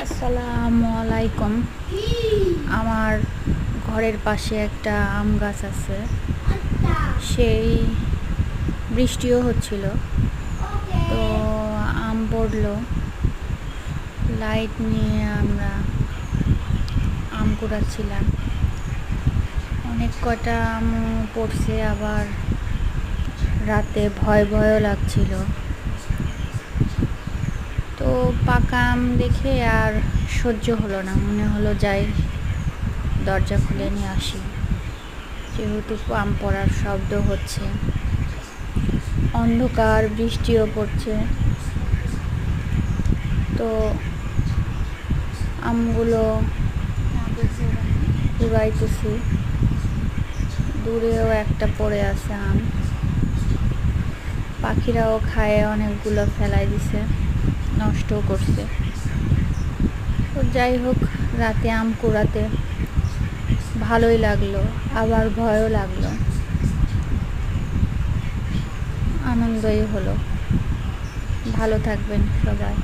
আসসালামু আলাইকুম। আমার ঘরের পাশে একটা আম গাছ আছে। সেই বৃষ্টিও হচ্ছিল, তো আম পড়লো। লাইট নিয়ে আমরা আম কুড়াচ্ছিলাম। অনেক কটা আম পড়ছে, আবার রাতে ভয়ও লাগছিল। তো পাকা আম দেখে আর সহ্য হলো না, মনে হলো যাই দরজা খুলে নিয়ে আসি, যেহেতু আম পড়ার শব্দ হচ্ছে, অন্ধকার, বৃষ্টিও পড়ছে। তো আমগুলো কুড়াইতেছি। দূরেও একটা পড়ে আছে আম, পাখিরাও খায়, অনেকগুলো ফেলাই দিছে, নষ্টও করছে। তো যাই হোক, রাতে আম কুড়াতে ভালোই লাগলো, আবার ভয়ও লাগলো, আনন্দই হলো। ভালো থাকবেন সবাই।